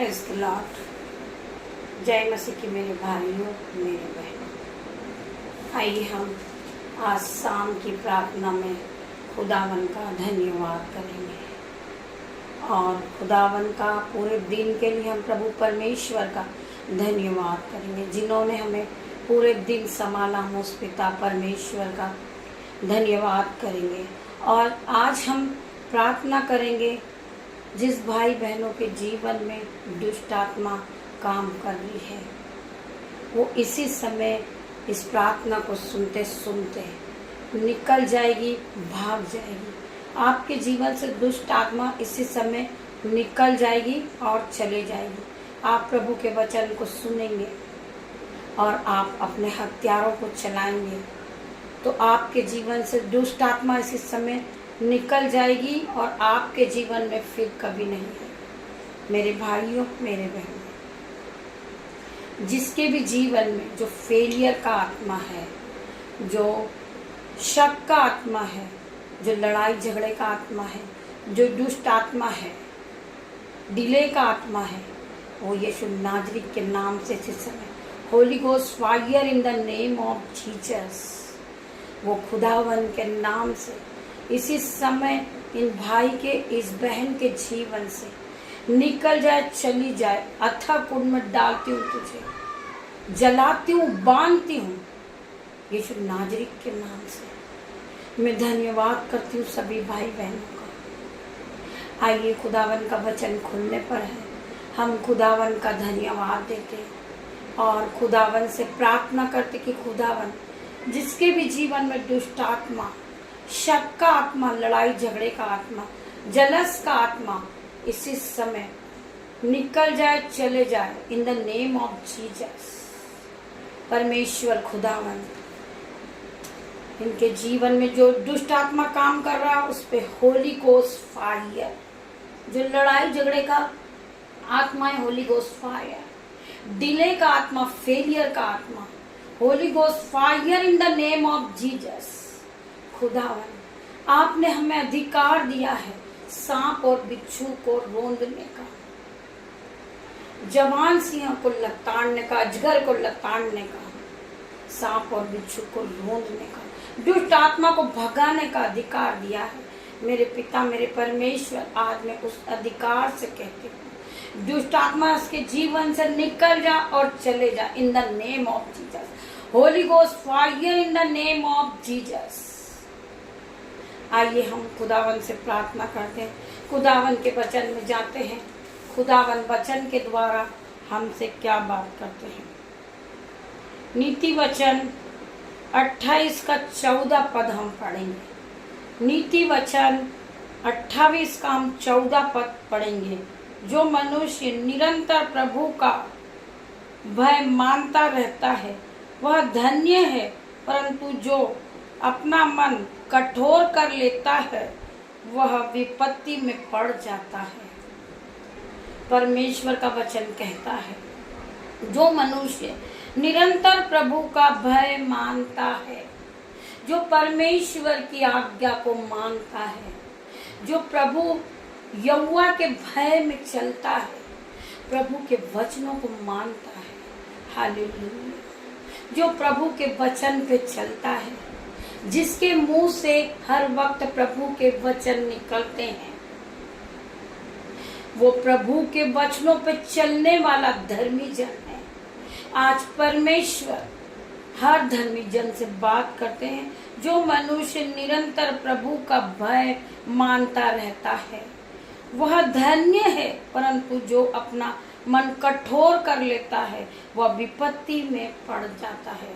Praise the Lord. जय मसीह की मेरे भाइयों मेरे बहनों, आइए हम आज शाम की प्रार्थना में खुदावन का धन्यवाद करेंगे और खुदावन का पूरे दिन के लिए हम प्रभु परमेश्वर का धन्यवाद करेंगे जिन्होंने हमें पूरे दिन संभाला। हम उस पिता परमेश्वर का धन्यवाद करेंगे और आज हम प्रार्थना करेंगे जिस भाई बहनों के जीवन में दुष्ट आत्मा काम कर रही है, वो इसी समय इस प्रार्थना को सुनते सुनते निकल जाएगी, भाग जाएगी। आपके जीवन से दुष्ट आत्मा इसी समय निकल जाएगी और चले जाएगी। आप प्रभु के वचन को सुनेंगे और आप अपने हथियारों को चलाएंगे तो आपके जीवन से दुष्ट आत्मा इसी समय निकल जाएगी और आपके जीवन में फिर कभी नहीं है। मेरे भाइयों मेरे बहनों, जिसके भी जीवन में जो फेलियर का आत्मा है, जो शक का आत्मा है, जो लड़ाई झगड़े का आत्मा है, जो दुष्ट आत्मा है, डिले का आत्मा है, वो यीशु नाज़री के नाम से इस समय Holi ghost fire in the name of Jesus, वो खुदावन के नाम से इसी समय इन भाई के इस बहन के जीवन से निकल जाए, चली जाए। अथाह कुंड में डालती हूँ, तुझे जलाती हूँ, बांधती हूँ यीशु नाज़री के नाम से। मैं धन्यवाद करती हूँ सभी भाई बहनों का। आइए खुदावन का वचन खुलने पर है, हम खुदावन का धन्यवाद देते और खुदावन से प्रार्थना करते कि खुदावन जिसके भी जीवन में दुष्ट आत्मा, शक का आत्मा, लड़ाई झगड़े का आत्मा, जलस का आत्मा इसी समय निकल जाए, चले जाए इन द नेम ऑफ जीसस। परमेश्वर खुदावन इनके जीवन में जो दुष्ट आत्मा काम कर रहा है उस पे होली गोस्ट फायर, जो लड़ाई झगड़े का आत्मा है होली गोस्ट फायर, डिले का आत्मा, फेलियर का आत्मा, Holi ghost fire in the name of Jesus. खुदावन आपने हमें अधिकार दिया है सांप और बिच्छू को रोंदने का, जवान सिंह को लताड़ने का, अजगर को लताड़ने का, सांप और बिच्छू को रोंदने का, दुष्ट आत्मा को भगाने का अधिकार दिया है। मेरे पिता मेरे परमेश्वर, आज मैं उस अधिकार से कहती हूँ दुष्ट आत्मा उसके जीवन से निकल जा और चले जा इन the name of Jesus. Holi ghost fire in the name of Jesus. आइए हम खुदावन से प्रार्थना करते हैं, खुदावन के वचन में जाते हैं। खुदावन वचन के द्वारा हमसे क्या बात करते हैं। नीति वचन 28 का 14 पद हम पढ़ेंगे। नीति वचन 28 का हम 14 पद पढ़ेंगे। जो मनुष्य निरंतर प्रभु का भय मानता रहता है वह धन्य है, परंतु जो अपना मन कठोर कर लेता है वह विपत्ति में पड़ जाता है। परमेश्वर का वचन कहता है जो मनुष्य निरंतर प्रभु का भय मानता है, जो परमेश्वर की आज्ञा को मानता है, जो प्रभु यहोवा के भय में चलता है, प्रभु के वचनों को मानता है, हालेलुया, जो प्रभु के वचन पे चलता है, जिसके मुंह से हर वक्त प्रभु के वचन निकलते हैं, वो प्रभु के वचनों पे चलने वाला धर्मी जन है। आज परमेश्वर हर धर्मी जन से बात करते हैं। जो मनुष्य निरंतर प्रभु का भय मानता रहता है वह धन्य है, परंतु जो अपना मन कठोर कर लेता है वह विपत्ति में पड़ जाता है,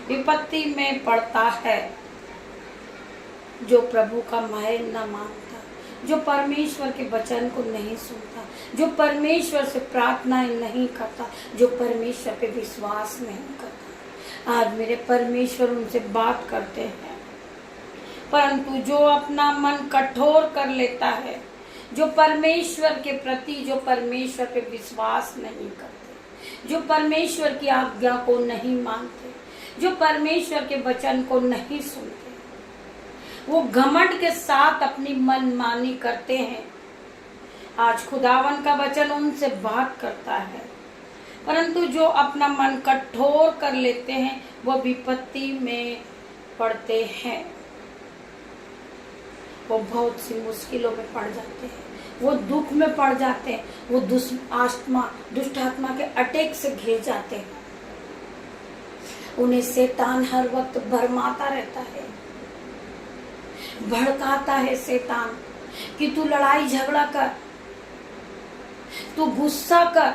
विपत्ति में पड़ता है। जो प्रभु का भय न मानता, जो परमेश्वर के वचन को नहीं सुनता, जो परमेश्वर से प्रार्थनाएं नहीं करता, जो परमेश्वर पे विश्वास नहीं करता, आज मेरे परमेश्वर उनसे बात करते हैं। परंतु जो अपना मन कठोर कर लेता है, जो परमेश्वर के प्रति, जो परमेश्वर पे विश्वास नहीं करते, जो परमेश्वर की आज्ञा को नहीं मानते, जो परमेश्वर के वचन को नहीं सुनते, वो घमंड के साथ अपनी मनमानी करते हैं, आज खुदावन का वचन उनसे बात करता है, परंतु जो अपना मन कठोर कर लेते हैं वो विपत्ति में पड़ते हैं, वो बहुत सी मुश्किलों में पड़ जाते हैं, वो दुख में पड़ जाते हैं, वो दुष्ट आत्मा के अटैक से घिर जाते हैं। उन्हें शैतान हर वक्त भरमाता रहता है, भड़काता है शैतान कि तू लड़ाई झगड़ा कर, तू गुस्सा कर,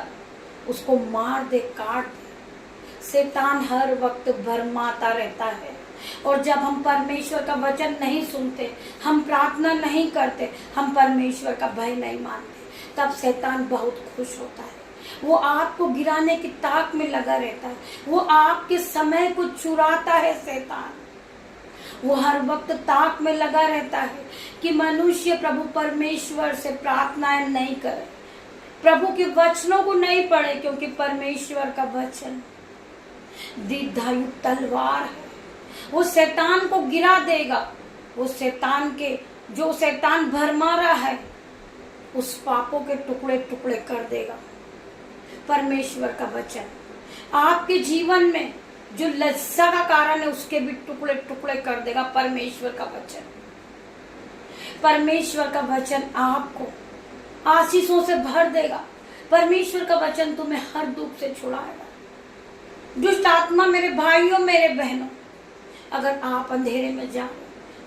उसको मार दे, काट दे। शैतान हर वक्त भरमाता रहता है। और जब हम परमेश्वर का वचन नहीं सुनते, हम प्रार्थना नहीं करते, हम परमेश्वर का भय नहीं मानते, तब शैतान बहुत खुश होता है। वो आपको गिराने की ताक में लगा रहता है, वो आपके समय को चुराता है। शैतान वो हर वक्त ताक में लगा रहता है कि मनुष्य प्रभु परमेश्वर से प्रार्थनाएं नहीं करे, प्रभु के वचनों को नहीं पढ़े, क्योंकि परमेश्वर का वचन दीर्घायुक्त तलवार है। वो शैतान को गिरा देगा, वो शैतान के जो शैतान भरमा रहा है उस पापों के टुकड़े टुकड़े कर देगा। परमेश्वर का वचन आपके जीवन में जो लज्जा का कारण है उसके भी टुकड़े टुकड़े कर देगा। परमेश्वर का वचन, परमेश्वर का वचन आपको आशीषों से भर देगा। परमेश्वर का वचन तुम्हें हर दुख से छुड़ाएगा। दुष्ट आत्मा मेरे भाइयों मेरे बहनों, अगर आप अंधेरे में जाओ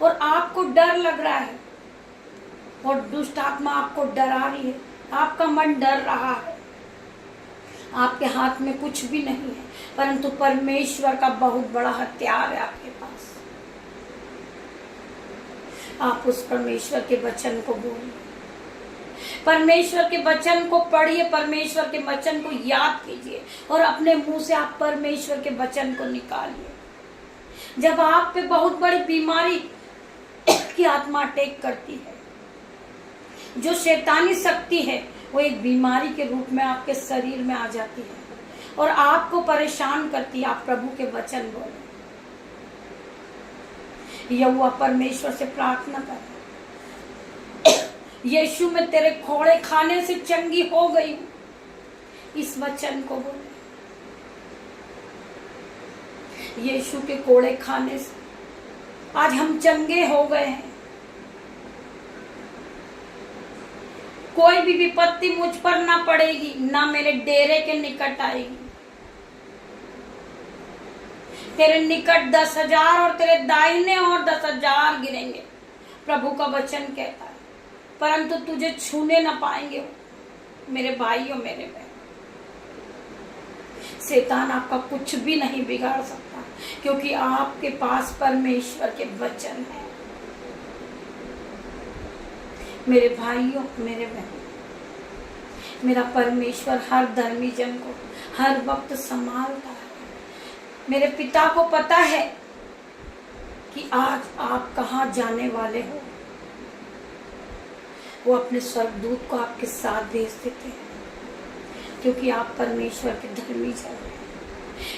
और आपको डर लग रहा है और दुष्ट आत्मा आपको डरा रही है, आपका मन डर रहा है, आपके हाथ में कुछ भी नहीं है, परंतु परमेश्वर का बहुत बड़ा हथियार है आपके पास। आप उस परमेश्वर के वचन को बोलिए, परमेश्वर के वचन को पढ़िए, परमेश्वर के वचन को याद कीजिए और अपने मुंह से आप परमेश्वर के वचन को निकालिए। जब आप पे बहुत बड़ी बीमारी की आत्मा अटैक करती है, जो शैतानी शक्ति है वो एक बीमारी के रूप में आपके शरीर में आ जाती है और आपको परेशान करती है, आप प्रभु के वचन बोले। यहोवा परमेश्वर से प्रार्थना करें, यीशु में तेरे खोड़े खाने से चंगी हो गई हूं, इस वचन को बोले। यीशु के कोड़े खाने से आज हम चंगे हो गए हैं। कोई भी विपत्ति मुझ पर ना पड़ेगी, ना मेरे डेरे के निकट आएगी। तेरे निकट 10,000 और तेरे दाहिने और 10,000 गिरेंगे, प्रभु का वचन कहता है, परंतु तुझे छूने ना पाएंगे। मेरे भाइयों मेरे बहन, शैतान आपका कुछ भी नहीं बिगाड़ सकता, क्योंकि आपके पास परमेश्वर के वचन है। मेरे भाइयों मेरे बहन, मेरा परमेश्वर हर धर्मी जन को हर वक्त संभालता है। मेरे पिता को पता है कि आज आप कहाँ जाने वाले हो। वो अपने स्वर्गदूत को आपके साथ भेज देते हैं, क्योंकि आप परमेश्वर के धर्मी जन हैं।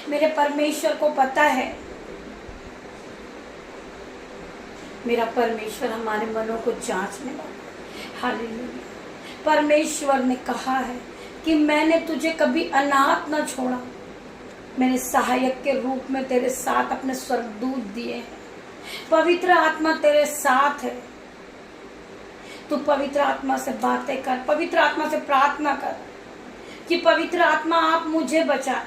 मेरे परमेश्वर को पता है, मेरा परमेश्वर हमारे मनों को जांचने वाला है। हालेलुया। परमेश्वर ने कहा है कि मैंने तुझे कभी अनाथ न छोड़ा, मैंने सहायक के रूप में तेरे साथ अपने स्वर्गदूत दिए हैं। पवित्र आत्मा तेरे साथ है। तू पवित्र आत्मा से बातें कर, पवित्र आत्मा से प्रार्थना कर कि पवित्र आत्मा आप मुझे बचाए।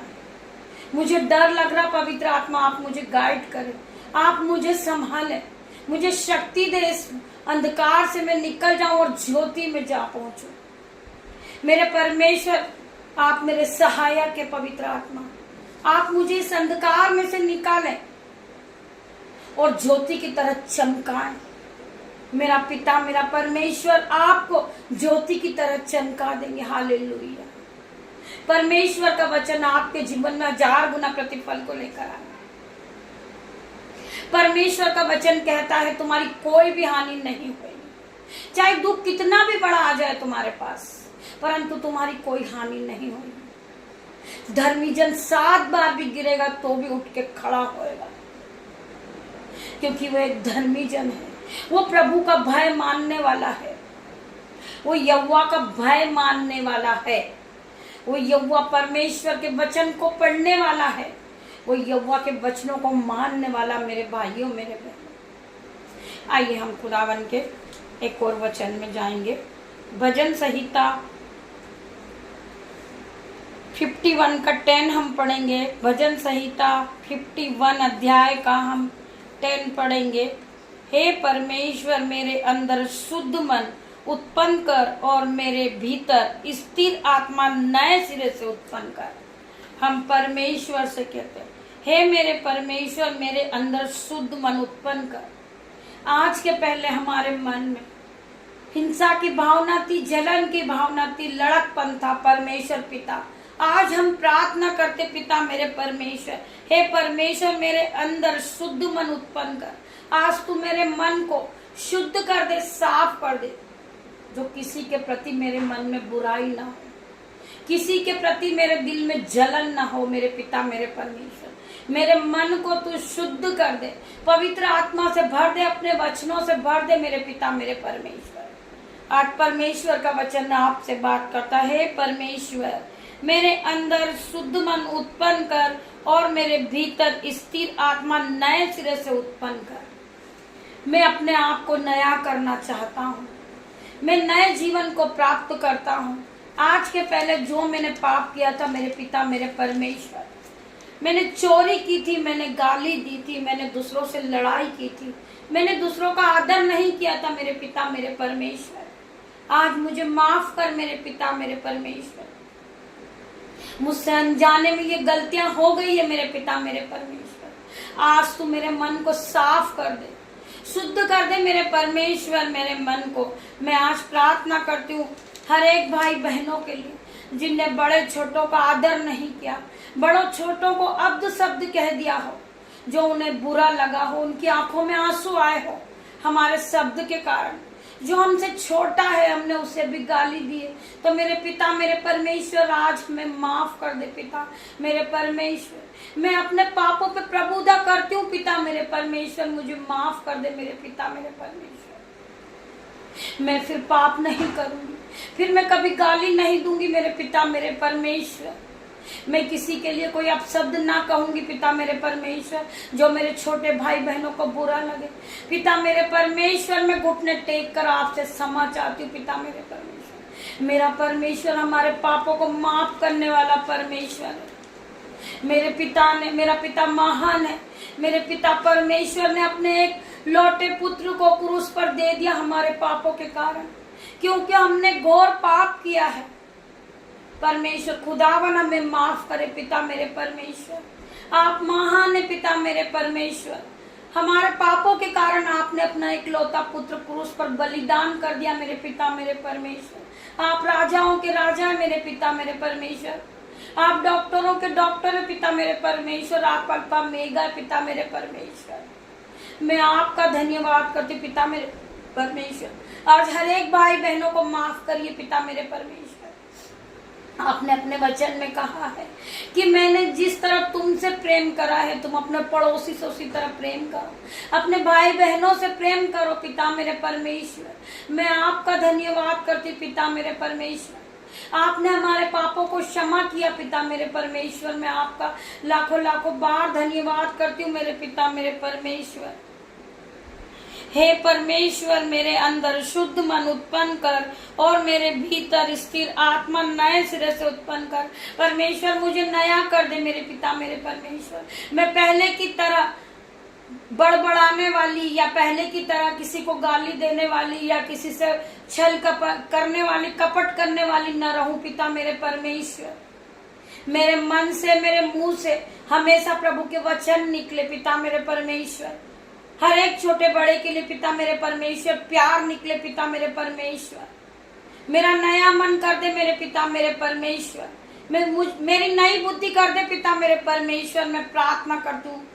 मुझे डर लग रहा, पवित्र आत्मा आप मुझे गाइड करें, आप मुझे संभालें, मुझे शक्ति दे, इस अंधकार से मैं निकल जाऊं और ज्योति में जा पहुंचूं। मेरे परमेश्वर, आप मेरे सहायक है। पवित्र आत्मा, आप मुझे इस अंधकार में से निकालें और ज्योति की तरह चमकाएं। मेरा पिता, मेरा परमेश्वर आपको ज्योति की तरह चमका देंगे। हालेलुया। परमेश्वर का वचन आपके जीवन में 1000 गुना प्रतिफल को लेकर आए। परमेश्वर का वचन कहता है तुम्हारी कोई भी हानि नहीं होगी, चाहे दुख कितना भी बड़ा आ जाए तुम्हारे पास, परंतु तुम्हारी कोई हानि नहीं होगी। धर्मी जन 7 बार भी गिरेगा तो भी उठ के खड़ा होएगा, क्योंकि वो एक धर्मी जन है, वो प्रभु का भय मानने वाला है। वो यहोवा का भय मानने वाला है, वो यहोवा परमेश्वर के वचन को पढ़ने वाला है, वो यहोवा के वचनों को मानने वाला मेरे भाइयों मेरे बहनों। आइए हम खुदावन के एक और वचन में जाएंगे। भजन संहिता 51 का 10 हम पढ़ेंगे। भजन संहिता 51 अध्याय का हम 10 पढ़ेंगे। हे परमेश्वर मेरे अंदर शुद्ध मन उत्पन्न कर और मेरे भीतर स्थिर आत्मा नए सिरे से उत्पन्न कर। हम परमेश्वर से कहते हैं, हे मेरे परमेश्वर मेरे अंदर शुद्ध मन उत्पन्न कर। आज के पहले हमारे मन में हिंसा की भावना थी, जलन की भावना थी, लड़कपन था। परमेश्वर पिता, आज हम प्रार्थना करते पिता मेरे परमेश्वर, हे परमेश्वर मेरे अंदर शुद्ध मन उत्पन्न कर। आज तू मेरे मन को शुद्ध कर दे, साफ कर दे, जो किसी के प्रति मेरे मन में बुराई ना हो, किसी के प्रति मेरे दिल में जलन ना हो। मेरे पिता मेरे परमेश्वर, मेरे मन को तू शुद्ध कर दे, पवित्र आत्मा से भर दे, अपने वचनों से भर दे मेरे पिता मेरे परमेश्वर। आज परमेश्वर का वचन आपसे बात करता है, परमेश्वर मेरे अंदर शुद्ध मन उत्पन्न कर और मेरे भीतर स्थिर आत्मा नए सिरे से उत्पन्न कर। मैं अपने आप को नया करना चाहता हूँ, मैं नए जीवन को प्राप्त करता हूँ। आज के पहले जो मैंने पाप किया था मेरे पिता मेरे परमेश्वर, मैंने चोरी की थी, मैंने गाली दी थी, मैंने दूसरों से लड़ाई की थी, मैंने दूसरों का आदर नहीं किया था मेरे पिता मेरे परमेश्वर, आज मुझे माफ कर मेरे पिता मेरे परमेश्वर। मुझसे अनजाने में ये गलतियां हो गई है मेरे पिता मेरे परमेश्वर। आज तू मेरे मन को साफ कर दे, शुद्ध कर दे मेरे परमेश्वर मेरे मन को। मैं आज प्रार्थना करती हूँ हर एक भाई बहनों के लिए जिनने बड़े छोटों का आदर नहीं किया, बड़ों छोटों को अब्द शब्द कह दिया हो, जो उन्हें बुरा लगा हो, उनकी आंखों में आंसू आए हो हमारे शब्द के कारण। जो हमसे छोटा है हमने उसे भी गाली दी है, तो मेरे पिता मेरे परमेश्वर आज मैं माफ कर दे पिता मेरे परमेश्वर। मैं अपने पापों पे प्रभुता करती हूँ पिता मेरे परमेश्वर, मुझे माफ कर दे मेरे पिता मेरे परमेश्वर। मैं फिर पाप नहीं करूंगी, फिर मैं कभी गाली नहीं दूंगी मेरे पिता मेरे परमेश्वर। मैं किसी के लिए कोई अपशब्द ना कहूंगी पिता मेरे परमेश्वर, जो मेरे छोटे भाई बहनों को बुरा लगे। पिता मेरे परमेश्वर मैं घुटने टेक कर आपसे क्षमा चाहती हूँ पिता मेरे परमेश्वर। मेरा परमेश्वर हमारे पापों को माफ करने वाला परमेश्वर है। मेरा पिता महान है। मेरे पिता परमेश्वर ने अपने एक लौटे पुत्र को क्रूस पर दे दिया हमारे पापों के कारण, क्योंकि हमने घोर पाप किया है। परमेश्वर खुदावन हमें माफ करे पिता मेरे परमेश्वर। आप महान है पिता मेरे परमेश्वर। हमारे पापों के कारण आपने अपना इकलौता पुत्र क्रूस पर बलिदान कर दिया मेरे पिता मेरे परमेश्वर। आप राजाओं के राजा है मेरे पिता मेरे परमेश्वर। आप डॉक्टरों के डॉक्टर है पिता मेरे परमेश्वर। आप अल्फा मेगा पिता मेरे परमेश्वर। मैं आपका धन्यवाद करती पिता मेरे परमेश्वर। आज हर एक भाई बहनों को माफ करिए पिता मेरे परमेश्वर। आपने अपने वचन में कहा है कि मैंने जिस तरह तुमसे प्रेम करा है तुम अपने पड़ोसी से उसी तरह प्रेम करो। अपने भाई बहनों से प्रेम करो पिता मेरे परमेश्वर। मैं आपका धन्यवाद करती पिता मेरे परमेश्वर। आपने हमारे पापों को क्षमा किया पिता मेरे परमेश्वर। मैं आपका लाखों लाखों बार धन्यवाद करती हूँ मेरे पिता मेरे परमेश्वर। हे परमेश्वर मेरे अंदर शुद्ध मन उत्पन्न कर और मेरे भीतर स्थिर आत्मा नए सिरे से उत्पन्न कर। परमेश्वर मुझे नया कर दे मेरे पिता मेरे परमेश्वर। मैं पहले की तरह बड़बड़ाने वाली या पहले की तरह किसी को गाली देने वाली या किसी से छल करने वाली, कपट करने वाली न रहूं पिता मेरे परमेश्वर। मेरे मन से मेरे मुंह से हमेशा प्रभु के वचन निकले पिता मेरे परमेश्वर। हर एक छोटे बड़े के लिए पिता मेरे परमेश्वर प्यार निकले पिता मेरे परमेश्वर। मेरा नया मन कर दे मेरे पिता मेरे परमेश्वर। मेरी नई बुद्धि कर दे पिता मेरे परमेश्वर। मैं प्रार्थना करती हूँ,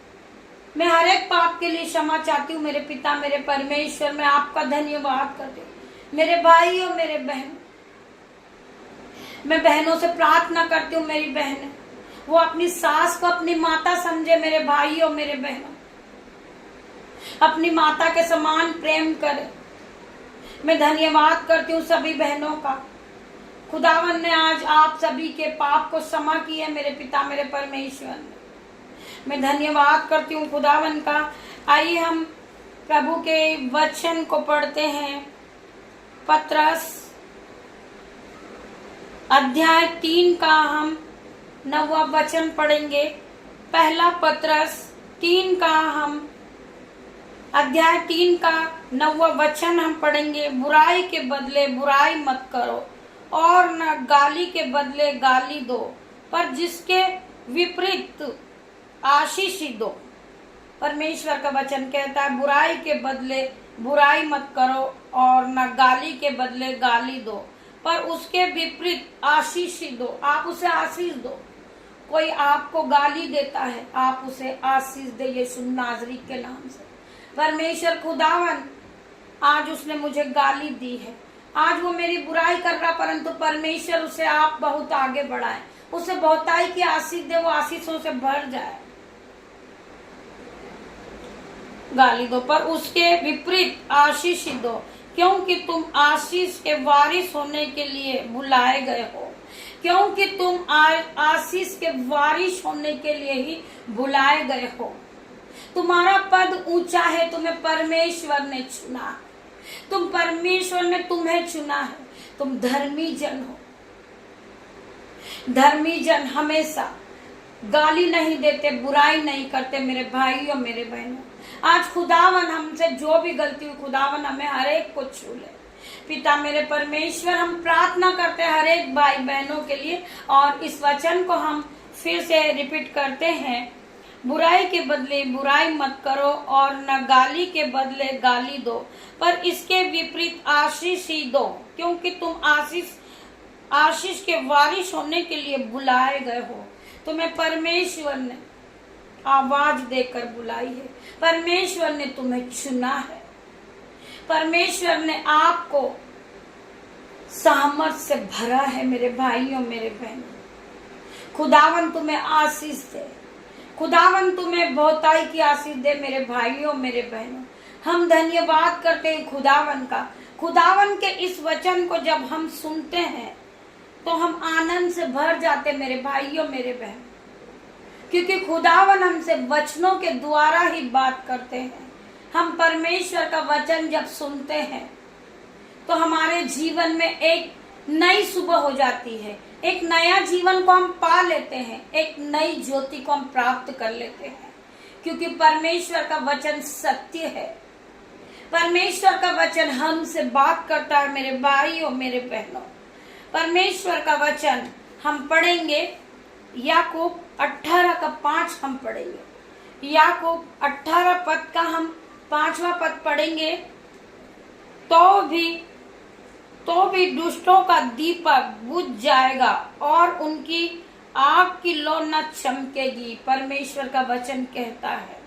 मैं हर एक पाप के लिए क्षमा चाहती हूँ मेरे पिता मेरे परमेश्वर। मैं आपका धन्यवाद करती हूँ मेरे भाई और मेरे बहन। मैं बहनों से प्रार्थना करती हूँ, मेरी बहन वो अपनी सास को अपनी माता समझे। मेरे भाई और मेरे बहनों अपनी माता के समान प्रेम करे। मैं धन्यवाद करती हूँ सभी बहनों का। खुदावन ने आज आप सभी के पाप को क्षमा किया मेरे पिता मेरे परमेश्वर ने। मैं धन्यवाद करती हूँ खुदावन का। आइए हम प्रभु के वचन को पढ़ते हैं। पत्रस अध्याय 3 का हम 9वां वचन पढ़ेंगे। पहला पत्रस 3 का हम अध्याय 3 का 9वां वचन हम पढ़ेंगे। बुराई के बदले बुराई मत करो और न गाली के बदले गाली दो, पर जिसके विपरीत आशीष ही दो। परमेश्वर का वचन कहता है बुराई के बदले बुराई मत करो और न गाली के बदले गाली दो, पर उसके विपरीत आशीष ही दो। आप उसे आशीष दो। कोई आपको गाली देता है, आप उसे आशीष दे यीशु नाज़री के नाम से। परमेश्वर खुदावन आज उसने मुझे गाली दी है, आज वो मेरी बुराई कर रहा, परंतु परमेश्वर उसे आप बहुत आगे बढ़ाए, उसे बहुताई की आशीष दे, वो आशीषों से भर जाए। गाली दो पर उसके विपरीत आशीष ही दो, क्योंकि तुम आशीष के वारिस होने के लिए बुलाए गए हो। क्योंकि तुम आशीष के वारिस होने के लिए ही बुलाए गए हो। तुम्हारा पद ऊंचा है, तुम्हें परमेश्वर ने चुना है। तुम परमेश्वर ने तुम्हें चुना है। तुम धर्मी जन हो। धर्मी जन हमेशा गाली नहीं देते, बुराई नहीं करते। मेरे भाई और मेरे बहनों, आज खुदावन हमसे जो भी गलती हुई, खुदावन हमें हर एक को छू ले। पिता मेरे परमेश्वर, हम प्रार्थना करते हैं हर एक भाई बहनों के लिए, और इस वचन को हम फिर से रिपीट करते हैं। बुराई के बदले बुराई मत करो और न गाली के बदले गाली दो, पर इसके विपरीत आशीष ही दो, क्योंकि तुम आशीष के वारिस होने के लिए बुलाए गए हो। तुम्हें परमेश्वर ने आवाज देकर बुलाई है। परमेश्वर ने तुम्हें चुना है। परमेश्वर ने आपको सामर्थ से भरा है। मेरे भाइयों मेरे बहनों, खुदावन तुम्हें आशीष दे। खुदावन तुम्हें बहुताई की आशीष दे। मेरे भाइयों मेरे बहनों, हम धन्यवाद करते हैं खुदावन का। खुदावन के इस वचन को जब हम सुनते हैं तो हम आनंद से भर जाते मेरे भाइयों मेरे बहन, क्योंकि खुदावन हमसे वचनों के द्वारा ही बात करते हैं। हम परमेश्वर का वचन जब सुनते हैं तो हमारे जीवन में एक नई सुबह हो जाती है। एक नया जीवन को हम पा लेते हैं, एक नई ज्योति को हम प्राप्त कर लेते हैं, क्योंकि परमेश्वर का वचन सत्य है। परमेश्वर का वचन हमसे बात करता है मेरे भाई और मेरे बहनों। परमेश्वर का वचन हम पढ़ेंगे। याकूब 18 का 5 हम पढ़ेंगे। याकूब 18 पद का हम 5वां पद पढ़ेंगे। तो भी दुष्टों का दीपक बुझ जाएगा और उनकी आग की लौ न चमकेगी। परमेश्वर का वचन कहता है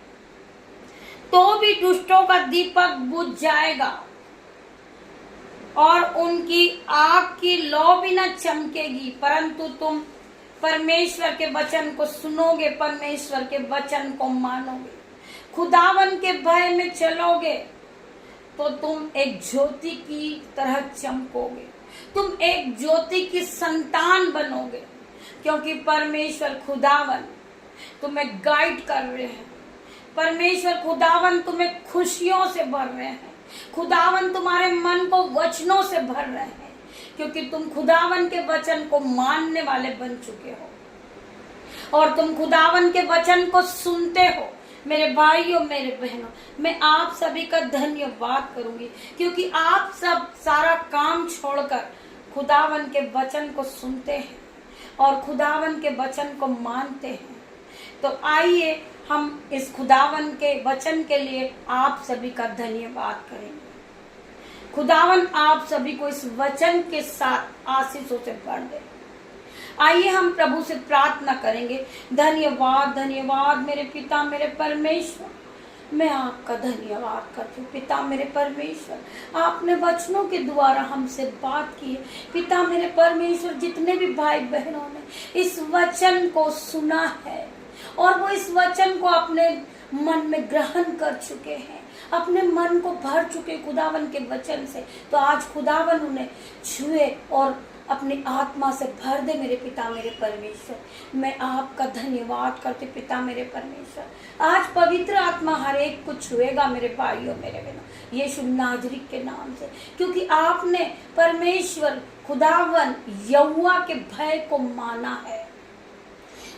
तो भी दुष्टों का दीपक बुझ जाएगा और उनकी आग की लौ भी न चमकेगी, परंतु तुम परमेश्वर के वचन को सुनोगे, परमेश्वर के वचन को मानोगे, खुदावन के भय में चलोगे, तो तुम एक ज्योति की तरह चमकोगे। तुम एक ज्योति की संतान बनोगे, क्योंकि परमेश्वर खुदावन तुम्हें गाइड कर रहे हैं। परमेश्वर खुदावन तुम्हें खुशियों से भर रहे हैं। खुदावन तुम्हारे मन को वचनों से भर रहे हैं, क्योंकि तुम खुदावन के वचन को मानने वाले बन चुके हो और तुम खुदावन के वचन को सुनते हो। मेरे भाइयों मेरे बहनों, मैं आप सभी का धन्यवाद करूंगी, क्योंकि आप सब सारा काम छोड़कर खुदावन के वचन को सुनते हैं और खुदावन के वचन को मानते हैं। तो आइए हम इस खुदावन के वचन के लिए आप सभी का धन्यवाद करेंगे। खुदावन आप सभी को इस वचन के साथ आशीषों से भर दे। आइए हम प्रभु से प्रार्थना करेंगे। धन्यवाद धन्यवाद मेरे पिता मेरे परमेश्वर, मैं आपका धन्यवाद करती हूँ। पिता मेरे परमेश्वर, आपने वचनों के द्वारा हमसे बात की है। पिता मेरे परमेश्वर, जितने भी भाई बहनों ने इस वचन को सुना है और वो इस वचन को अपने मन में ग्रहण कर चुके हैं, अपने मन को भर चुके खुदावन के वचन से, तो आज खुदावन उन्हें छुए और अपनी आत्मा से भर दे मेरे पिता मेरे परमेश्वर। मैं आपका धन्यवाद करते पिता मेरे परमेश्वर। आज पवित्र आत्मा हर एक को छुएगा मेरे भाइयों मेरे बहनों, यीशु नाजरी के नाम से, क्योंकि आपने परमेश्वर खुदावन यहोवा के भय को माना है।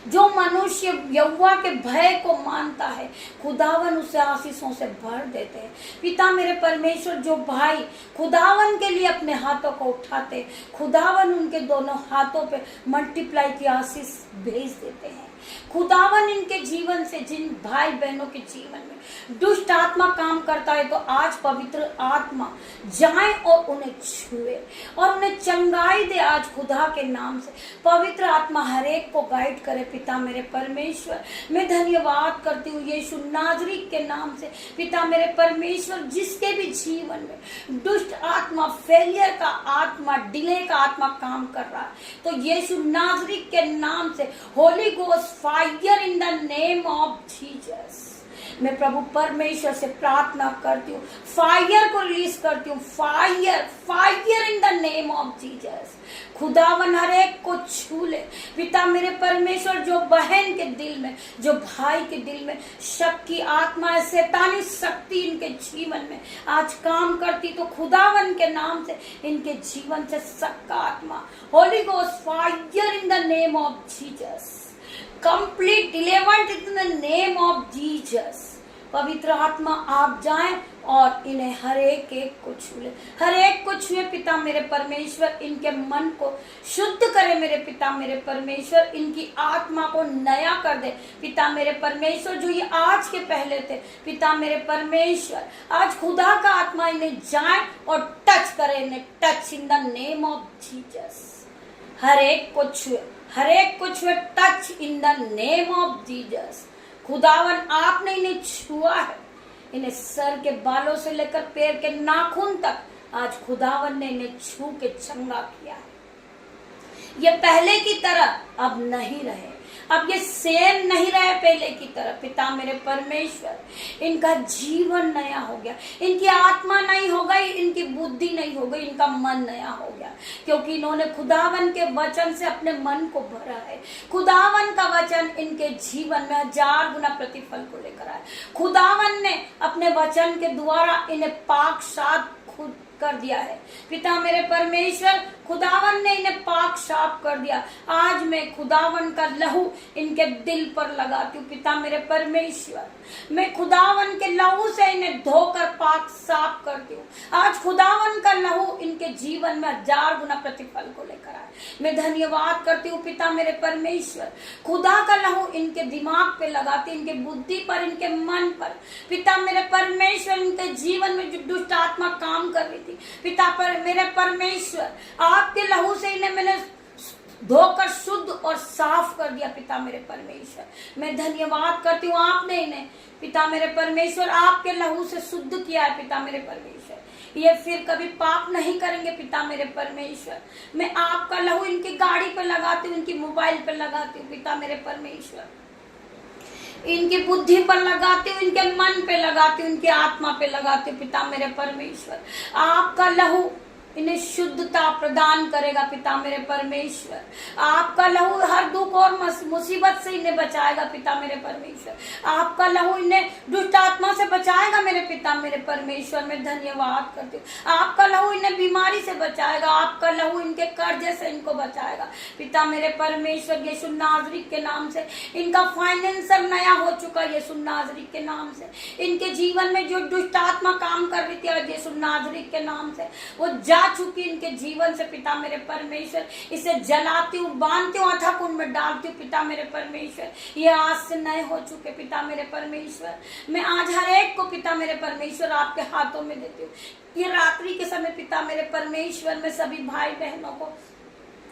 जो मनुष्य यहोवा के भय को मानता है खुदावन उसे आशीषों से भर देते हैं। पिता मेरे परमेश्वर, जो भाई खुदावन के लिए अपने हाथों को उठाते, खुदावन उनके दोनों हाथों पे मल्टीप्लाई की आशीष भेज देते हैं। खुदावन इनके जीवन से, जिन भाई बहनों के जीवन में दुष्ट आत्मा काम करता है, तो आज पवित्र आत्मा जाए और उन्हें छुए और उन्हें चंगाई दे आज खुदा के नाम से। पवित्र आत्मा हर एक को गाइड करे पिता मेरे परमेश्वर। मैं धन्यवाद करती हूँ यीशु नाजरी के नाम से। पिता मेरे परमेश्वर, जिसके भी जीवन में दुष्ट आत्मा, फेलियर का आत्मा, डिले का आत्मा काम कर रहा है, तो यीशु नाजरी के नाम से Holi ghost fire in the name of Jesus, मैं प्रभु परमेश्वर से प्रार्थना करती हूँ, फायर को रिलीज करती हूँ। Fire, fire in the name of Jesus. खुदावन हर एक को छू ले पिता मेरे परमेश्वर। जो बहन के दिल में, जो भाई के दिल में शक की आत्मा है, शैतानी शक्ति इनके जीवन में आज काम करती, तो खुदावन के नाम से इनके जीवन से शक का आत्मा, Holi ghost fire in the name of Jesus, complete delivered in the name of Jesus. पवित्र आत्मा आप जाएं और इन्हें हर एक को छूले, हर एक को छुए पिता मेरे परमेश्वर। इनके मन को शुद्ध करे मेरे पिता मेरे परमेश्वर, इनकी आत्मा को नया कर दे पिता मेरे परमेश्वर। जो ये आज के पहले थे पिता मेरे परमेश्वर, आज खुदा का आत्मा इन्हें जाए और टच करे, इन्हें touch in the name of Jesus. हर एक को छुए, हर एक को छुए, touch in the name of Jesus. खुदावन आपने इन्हें छुआ है, इन्हें सर के बालों से लेकर पैर के नाखून तक आज खुदावन ने इन्हें छू के चंगा किया है। ये पहले की तरह अब नहीं रहे, अब ये सेम नहीं रहे पहले की तरह पिता मेरे परमेश्वर। इनका जीवन नया हो गया, इनकी आत्मा नई हो गई, इनकी बुद्धि नई हो गई, इनका मन नया हो गया, क्योंकि इन्होंने खुदावन के वचन से अपने मन को भरा है। खुदावन का वचन इनके जीवन में 1000 गुना प्रतिफल को लेकर आया। खुदावन ने अपने वचन के द्वारा इन्हें पाक साफ खुद कर दिया है पिता मेरे परमेश्वर। खुदावन ने इन्हें पाक साफ कर दिया। आज मैं खुदावन का लहू इनके दिल पर लगाती हूँ पिता मेरे परमेश्वर। मैं खुदावन के लहू से इन्हें धोकर पाक साफ करती हूँ। आज खुदावन का लहू इनके जीवन में 1000 गुना प्रतिफल को लेकर आए। मैं धन्यवाद करती हूँ पिता मेरे परमेश्वर। खुदा का लहू इनके दिमाग पे लगाती, इनके बुद्धि पर, इनके मन पर पिता मेरे परमेश्वर। इनके जीवन में जो दुष्ट आत्मा काम कर रही थी पिता पर मेरे परमेश्वर, आपके लहू से इन्हें मैंने धोकर शुद्ध और साफ कर दिया पिता मेरे परमेश्वर। मैं धन्यवाद करती हूँ, आपने इन्हें पिता मेरे परमेश्वर आपके लहू से शुद्ध किया है पिता मेरे परमेश्वर। ये फिर कभी पाप नहीं करेंगे पिता मेरे परमेश्वर। मैं आपका लहू इनकी गाड़ी पे लगाती हूँ, इनकी मोबाइल पे लगाती हूँ पिता मेरे परमेश्वर, इनकी बुद्धि पर लगाती हूँ, इनके मन पे लगाती हूँ, इनकी आत्मा पे लगाती हूँ पिता मेरे परमेश्वर। आपका लहू इन्हें शुद्धता प्रदान करेगा पिता मेरे परमेश्वर। आपका लहू हर दुख और मुसीबत से इन्हें बचाएगा पिता मेरे परमेश्वर। आपका लहू इन्हें दुष्ट आत्मा से बचाएगा मेरे पिता मेरे परमेश्वर। मैं धन्यवाद करती हूँ। आपका लहू इन्हें बीमारी से बचाएगा, आपका लहू इनके कर्जे से इनको बचाएगा पिता मेरे परमेश्वर। यीशु नाजरी के नाम से इनका फाइनेंसर नया हो चुका है यीशु नाजरी के नाम से। इनके जीवन में जो दुष्ट आत्मा काम कर रही थी यीशु नाजरी के नाम से वो चुकी इनके जीवन से पिता मेरे परमेश्वर। इसे जलाती हूँ, बांधती हूँ, अथक कुंड में डालती हूँ पिता मेरे परमेश्वर। ये आज से नए हो चुके पिता मेरे परमेश्वर। मैं आज हर एक को पिता मेरे परमेश्वर आपके हाथों में देती हूँ। ये रात्रि के समय पिता मेरे परमेश्वर में सभी भाई बहनों को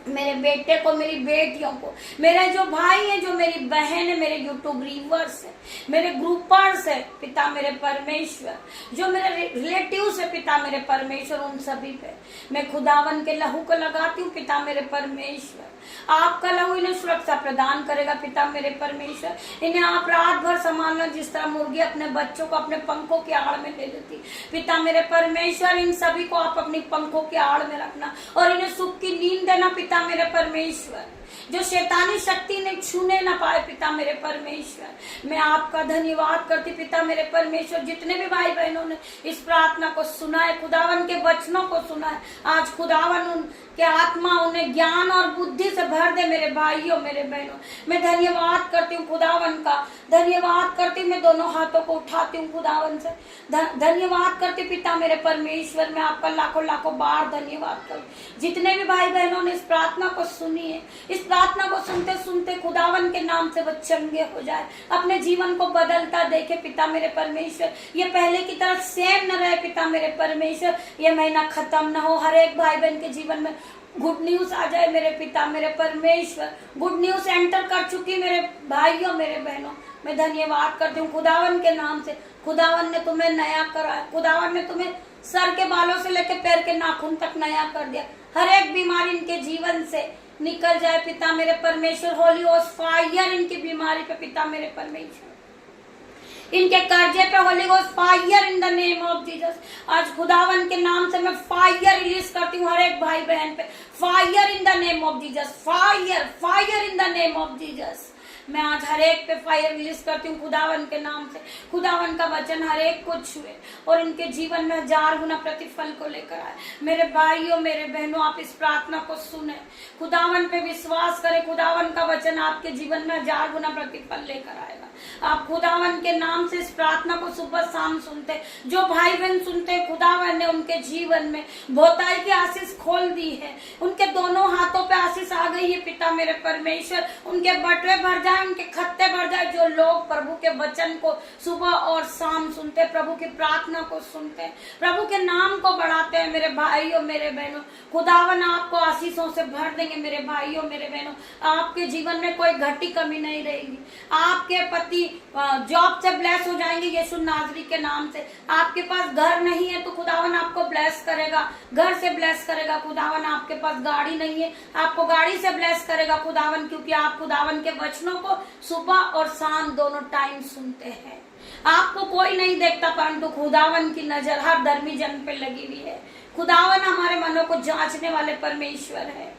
मेरे बेटे को, मेरी बेटियों को, मेरे जो भाई है, जो मेरी बहन है, मेरे यूट्यूब रीवर्स है, मेरे ग्रुपर्स है पिता मेरे परमेश्वर, जो मेरे रिलेटिव्स है पिता मेरे परमेश्वर, उन सभी पे मैं खुदावन के लहू को लगाती हूँ पिता मेरे परमेश्वर। आपका लहू इन्हें सुरक्षा प्रदान करेगा पिता मेरे परमेश्वर। इन्हें आप रात भर संभालना, जिस तरह मुर्गी अपने बच्चों को अपने पंखों की आड़ में ले लेती पिता मेरे परमेश्वर, इन सभी को आप अपनी पंखों की आड़ में रखना और इन्हें सुख की नींद देना पिता मेरे परमेश्वर, जो शैतानी शक्ति ने छूने ना पाए पिता मेरे परमेश्वर। मैं आपका धन्यवाद करती पिता मेरे परमेश्वर, जितने भी भाई बहनों ने इस प्रार्थना को सुना है, खुदावन के वचनों को सुना है, आज खुदावन उनके आत्मा उन्हें ज्ञान और बुद्धि से भर दे मेरे भाइयों मेरे बहनों। मैं धन्यवाद करती हूँ खुदावन का, धन्यवाद करती हूँ, मैं दोनों हाथों को उठाती हूँ खुदावन से धन्यवाद करती पिता मेरे परमेश्वर। मैं आपका लाखों लाखों बार धन्यवाद करूँ। जितने भी भाई बहनों ने इस प्रार्थना को सुनी है, इस प्रार्थना को सुनते सुनते खुदावन के नाम से वो चंगे हो जाए, अपने जीवन को बदलता देखे पिता मेरे परमेश्वर। ये पहले की तरह सेम न रहे पिता मेरे परमेश्वर, ये महीना खत्म न हो, हर एक भाई बहन के जीवन में गुड न्यूज आ जाए मेरे पिता मेरे परमेश्वर। गुड न्यूज एंटर कर चुकी मेरे भाइयों मेरे बहनों, मैं धन्यवाद करती हूँ खुदावन के नाम से। खुदावन ने तुम्हें नया करा, खुदावन ने तुम्हें सर के बालों से लेकर पैर के नाखून तक नया कर दिया। हर एक बीमारी इनके जीवन से निकल जाए पिता मेरे परमेश्वर। होली होस्ट फायर इनकी बीमारी पे पिता मेरे परमेश्वर, इनके कर्जे पे Holi ghost fire in the name of Jesus. आज खुदावन के नाम से मैं फायर रिलीज करती हूँ हर एक भाई बहन पे, fire in the name of Jesus, fire fire in the name of Jesus. मैं आज हर एक पे फायर रिलीज करती हूँ खुदावन के नाम से। खुदावन का वचन हर एक को छुए और इनके जीवन में 1000 गुना प्रतिफल को लेकर आए। मेरे भाइयों मेरे बहनों, आप इस प्रार्थना को सुने, खुदावन पे विश्वास करें, खुदावन का वचन आपके जीवन में 1000 गुना प्रतिफल लेकर आएगा। आप खुदावन के नाम से इस प्रार्थना को सुबह शाम सुनते, जो भाई बहन सुनते, खुदावन ने उनके जीवन में बहुताई की आशीष खोल दी है। उनके दोनों हाथों पे आशीष आ गई है पिता मेरे परमेश्वर। उनके बटवे भर जाए, उनके खत्ते भर जाए। जो लोग प्रभु के वचन को सुबह और शाम सुनते, प्रभु की प्रार्थना को सुनते, प्रभु के नाम को बढ़ाते हैं, मेरे भाइयों मेरे बहनों, खुदावन आपको आशीषों से भर देंगे मेरे भाइयों मेरे बहनों। आपके जीवन में कोई घटी कमी नहीं रहेगी। आपके पति जॉब से ब्लेस हो जाएंगे यीशु नाजरी के नाम से। आपके पास घर नहीं है तो खुदावन आपको ब्लेस करेगा, घर से ब्लेस करेगा खुदावन। आपके पास गाड़ी नहीं है, आपको गाड़ी से ब्लेस करेगा खुदावन, क्योंकि आप खुदावन के वचनों को सुबह और शाम दोनों टाइम सुनते हैं। आपको कोई नहीं देखता, परंतु खुदावन की नजर हर धर्मी जन पे लगी हुई है। खुदावन हमारे मनों को जांचने वाले परमेश्वर है।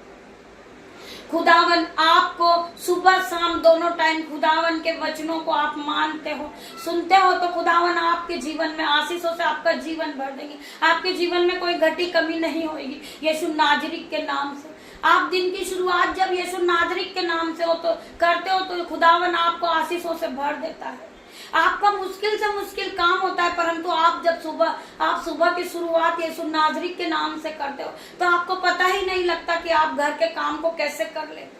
खुदावन आपको सुबह शाम दोनों टाइम खुदावन के वचनों को आप मानते हो, सुनते हो, तो खुदावन आपके जीवन में आशीषों से आपका जीवन भर देंगे। आपके जीवन में कोई घटी कमी नहीं होगी यीशु नाजरी के नाम से। आप दिन की शुरुआत जब यीशु नाजरी के नाम से हो तो करते हो, तो खुदावन आपको आशीषों से भर देता है। आपका मुश्किल से मुश्किल काम होता है, परंतु आप जब सुबह की शुरुआत यीशु नाजरी के नाम से करते हो तो आपको पता ही नहीं लगता कि आप घर के काम को कैसे कर लेते हैं।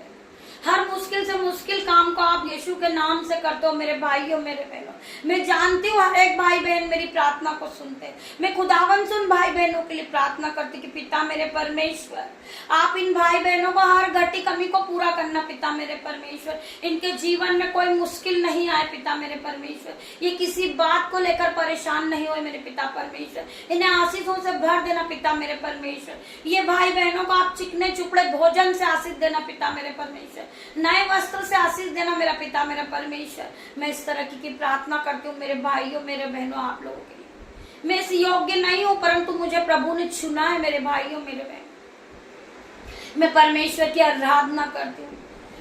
हर मुश्किल से मुश्किल काम को आप यीशु के नाम से करते हो मेरे भाइयों मेरे बहनों। मैं जानती हूँ हर एक भाई बहन मेरी प्रार्थना को सुनते हैं। मैं खुदावन से उन भाई बहनों के लिए प्रार्थना करती कि पिता मेरे परमेश्वर, आप इन भाई बहनों को हर घटी कमी को पूरा करना पिता मेरे परमेश्वर। इनके जीवन में कोई मुश्किल नहीं आए पिता मेरे परमेश्वर। ये किसी बात को लेकर परेशान नहीं हुए मेरे पिता परमेश्वर। इन्हें आशीषों से भर देना पिता मेरे परमेश्वर। ये भाई बहनों को आप चिकने चुपड़े भोजन से आशीष देना पिता मेरे परमेश्वर। नए वस्त्र से आशीष देना मेरा पिता मेरा परमेश्वर। मैं इस तरह की प्रार्थना करती हूँ मेरे भाइयों मेरे बहनों, आप लोगों के लिए। मैं इस योग्य नहीं हूँ, परंतु मुझे प्रभु ने चुना है मेरे भाइयों मेरे बहनों। मैं परमेश्वर की आराधना करती हूँ,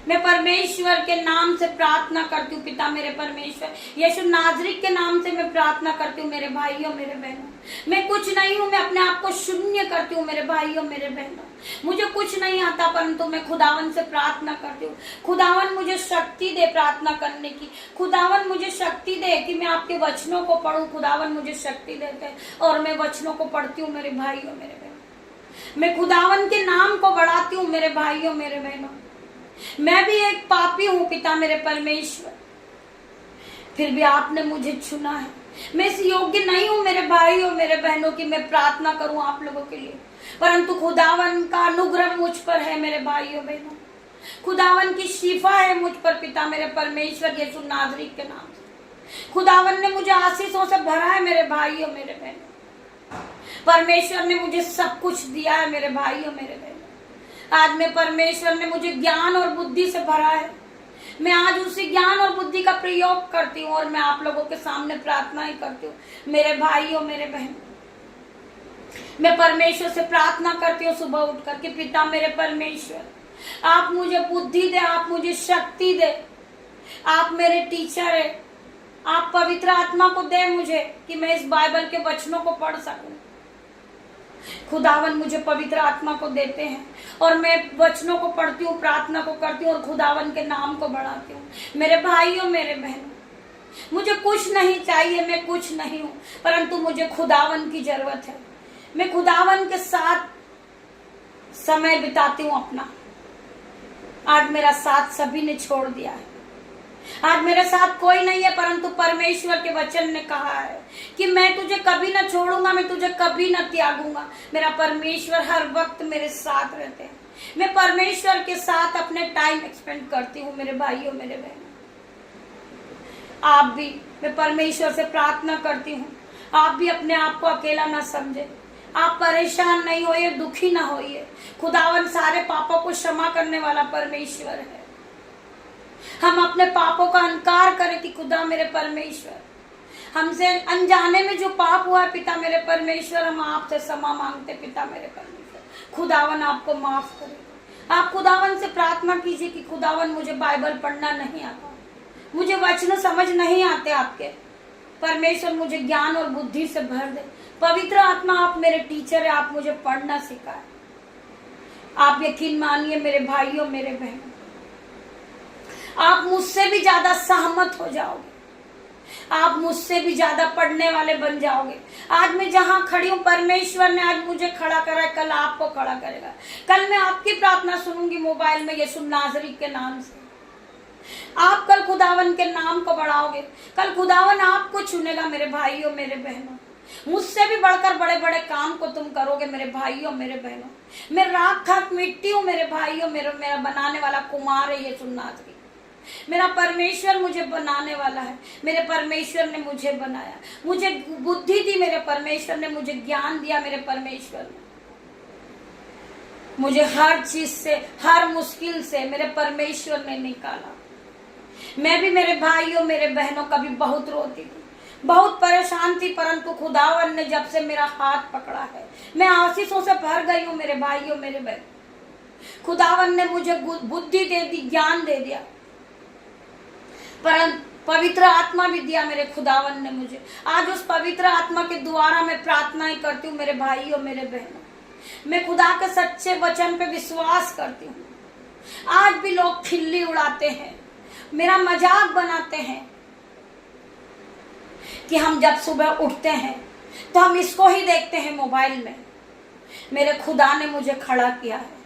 मैं परमेश्वर के नाम से प्रार्थना करती हूँ पिता मेरे परमेश्वर। यीशु नाजरी के नाम से मैं प्रार्थना करती हूँ मेरे भाइयों मेरे बहनों। मैं कुछ नहीं हूँ, मैं अपने आप को शून्य करती हूँ मेरे भाइयों मेरे बहनों। मुझे कुछ नहीं आता, परंतु मैं खुदावन से प्रार्थना करती हूँ। खुदावन मुझे शक्ति दे प्रार्थना करने की। खुदावन मुझे शक्ति दे कि मैं आपके वचनों को पढ़ूं। खुदावन मुझे शक्ति देते हैं और मैं वचनों को पढ़ती हूँ मेरे भाइयों मेरे बहनों। मैं खुदावन के नाम को बढ़ाती हूँ मेरे भाइयों मेरे बहनों। मैं भी एक पापी हूँ पिता मेरे परमेश्वर, फिर भी आपने मुझे चुना है। मैं इस योग्य नहीं हूँ मेरे भाइयों मेरे बहनों की मैं प्रार्थना करूं आप लोगों के लिए, परंतु खुदावन का अनुग्रह मुझ पर है मेरे भाइयों बहनों। खुदावन की शिफा है मुझ पर पिता मेरे परमेश्वर यीशु नाज़री के नाम से। खुदावन ने मुझे आशीषों से भरा है मेरे भाइयों मेरे बहनों। परमेश्वर ने मुझे सब कुछ दिया है मेरे भाइयों मेरे बहनों। आज में परमेश्वर ने मुझे ज्ञान और बुद्धि से भरा है। मैं आज उसी ज्ञान और बुद्धि का प्रयोग करती हूँ और मैं आप लोगों के सामने प्रार्थना ही करती हूँ मेरे भाइयों मेरे बहनों। मैं परमेश्वर से प्रार्थना करती हूँ सुबह उठ करके, पिता मेरे परमेश्वर, आप मुझे बुद्धि दे, आप मुझे शक्ति दे, आप मेरे टीचर है, आप पवित्र आत्मा को दे मुझे कि मैं इस बाइबल के वचनों को पढ़ सकूं। खुदावन मुझे पवित्र आत्मा को देते हैं और मैं वचनों को पढ़ती हूँ, प्रार्थना को करती हूँ और खुदावन के नाम को बढ़ाती हूँ। मेरे भाइयों मेरे बहनों, मुझे कुछ नहीं चाहिए, मैं कुछ नहीं हूँ, परंतु मुझे खुदावन की जरूरत है। मैं खुदावन के साथ समय बिताती हूँ अपना। आज मेरा साथ सभी ने छोड़ दिया है, आज मेरे साथ कोई नहीं है, परंतु परमेश्वर के वचन ने कहा है कि मैं तुझे कभी न छोड़ूंगा, मैं तुझे कभी न त्यागूंगा। मेरा परमेश्वर हर वक्त मेरे साथ रहते हैं। मैं परमेश्वर के साथ अपने टाइम एक्सपेंड करती हूँ मेरे भाइयों मेरे बहनों। आप भी, मैं परमेश्वर से प्रार्थना करती हूँ, आप भी अपने आप को अकेला ना समझे, आप परेशान नहीं होइए, दुखी ना होइए। खुदावन सारे पापों को क्षमा करने वाला परमेश्वर है। हम अपने पापों का इनकार करें कि खुदा मेरे परमेश्वर, हमसे अनजाने में जो पाप हुआ है पिता मेरे परमेश्वर, हम आपसे क्षमा मांगते पिता मेरे परमेश्वर। खुदावन आपको माफ करेगा। आप खुदावन से प्रार्थना कीजिए कि खुदावन मुझे बाइबल पढ़ना नहीं आता, मुझे वचन समझ नहीं आते आपके, परमेश्वर मुझे ज्ञान और बुद्धि से भर दे। पवित्र आत्मा आप मेरे टीचर है, आप मुझे पढ़ना सिखाए। आप यकीन मानिए मेरे भाइयों मेरे बहनों, आप मुझसे भी ज्यादा सहमत हो जाओगे, आप मुझसे भी ज्यादा पढ़ने वाले बन जाओगे। आज मैं जहां खड़ी हूं, परमेश्वर ने आज मुझे खड़ा करा है, कल आपको खड़ा करेगा। कल मैं आपकी प्रार्थना सुनूंगी मोबाइल में यीशु नाज़री के नाम से। आप कल खुदावन के नाम को बढ़ाओगे, कल खुदावन आपको चुनेगा मेरे भाइयों मेरे बहनों। मुझसे भी बढ़कर बड़े बड़े काम को तुम करोगे मेरे भाइयों मेरे बहनों। मैं राख खाक मिट्टी हूँ मेरे भाइयों, मेरा बनाने वाला कुमार है यीशु नाज़री। मेरा परमेश्वर मुझे बनाने वाला है, मेरे परमेश्वर ने मुझे बनाया, मुझे बुद्धि दी मेरे परमेश्वर ने, मुझे ज्ञान दिया मेरे परमेश्वर ने, मुझे हर चीज से, हर मुश्किल से मेरे परमेश्वर ने निकाला। मैं भी मेरे भाइयों मेरे बहनों कभी बहुत रोती थी, बहुत परेशान थी, परंतु खुदावन ने जब से मेरा हाथ पकड़ा है, मैं आशीषों से भर गई हूँ मेरे भाइयों मेरे बहनों। खुदावन ने मुझे बुद्धि दे दी, ज्ञान दे दिया, परंतु पवित्र आत्मा भी दिया मेरे खुदावन ने मुझे। आज उस पवित्र आत्मा के द्वारा मैं प्रार्थनाएं करती हूँ मेरे भाइयों मेरे बहनों। मैं खुदा के सच्चे वचन पे विश्वास करती हूँ। आज भी लोग खिल्ली उड़ाते हैं, मेरा मजाक बनाते हैं कि हम जब सुबह उठते हैं तो हम इसको ही देखते हैं मोबाइल में। मेरे खुदा ने मुझे खड़ा किया है।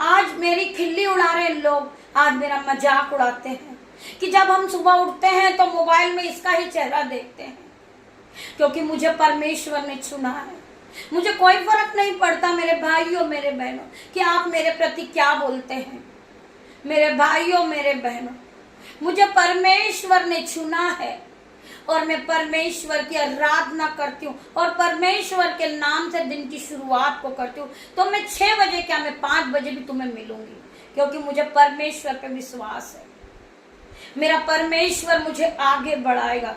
आज मेरी खिल्ली उड़ा रहे लोग, आज मेरा मजाक उड़ाते हैं कि जब हम सुबह उठते हैं तो मोबाइल में इसका ही चेहरा देखते हैं, क्योंकि मुझे परमेश्वर ने चुना है। मुझे कोई फर्क नहीं पड़ता मेरे भाइयों मेरे बहनों कि आप मेरे प्रति क्या बोलते हैं। मेरे भाइयों मेरे बहनों, मुझे परमेश्वर ने चुना है और मैं परमेश्वर की आराधना करती हूँ और परमेश्वर के नाम से दिन की शुरुआत को करती हूँ। तो मैं 6 बजे क्या, मैं 5 बजे भी तुम्हें मिलूंगी, क्योंकि मुझे परमेश्वर पे विश्वास है। मेरा परमेश्वर मुझे आगे बढ़ाएगा,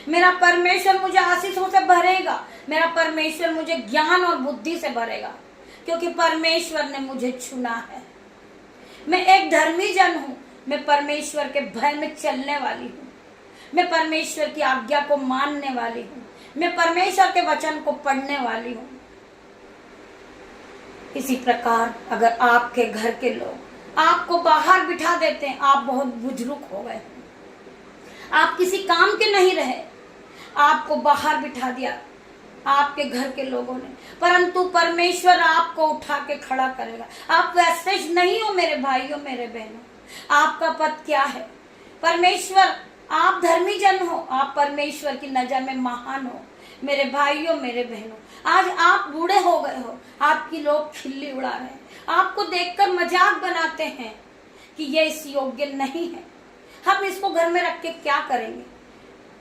मेरा परमेश्वर मुझे आशीषों से भरेगा, मेरा परमेश्वर मुझे ज्ञान और बुद्धि से भरेगा, क्योंकि परमेश्वर ने मुझे चुना है। मैं एक धर्मी जन हूँ, मैं परमेश्वर के भय में चलने वाली हूँ, मैं परमेश्वर की आज्ञा को मानने वाली हूँ, मैं परमेश्वर के वचन को पढ़ने वाली हूँ। इसी प्रकार अगर आपके घर के लोग आपको बाहर बिठा देते हैं, आप बहुत बुजुर्ग हो गए, आप किसी काम के नहीं रहे, आपको बाहर बिठा दिया आपके घर के लोगों ने, परंतु परमेश्वर आपको उठा के खड़ा करेगा। आप वैसे नहीं हो मेरे भाइयों मेरे बहनों। आपका पद क्या है? परमेश्वर, आप धर्मी जन हो, आप परमेश्वर की नजर में महान हो। मेरे भाइयों मेरे बहनों, आज आप बूढ़े हो गए हो, आपकी लोग खिल्ली उड़ा रहे हैं, आपको देखकर मजाक बनाते हैं कि ये इस योग्य नहीं है, हम इसको घर में रख के क्या करेंगे।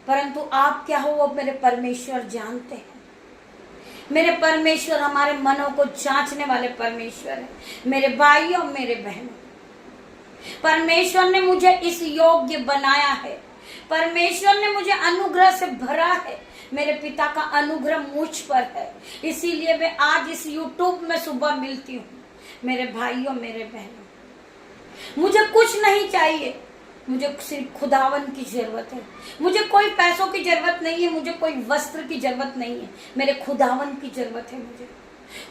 परंतु आप क्या हो वो मेरे परमेश्वर जानते हैं। मेरे परमेश्वर हमारे मनों को जांचने वाले परमेश्वर है। मेरे भाइयों मेरे बहनों, परमेश्वर ने मुझे इस योग्य बनाया है, परमेश्वर ने मुझे अनुग्रह से भरा है, मेरे पिता का अनुग्रह मुझ पर है, इसीलिए मैं आज इस YouTube में सुबह मिलती हूँ। मेरे भाइयों मेरे बहनों, मुझे कुछ नहीं चाहिए, मुझे सिर्फ खुदावन की जरूरत है। मुझे कोई पैसों की जरूरत नहीं है, मुझे कोई वस्त्र की जरूरत नहीं है, मेरे खुदावन की जरूरत है। मुझे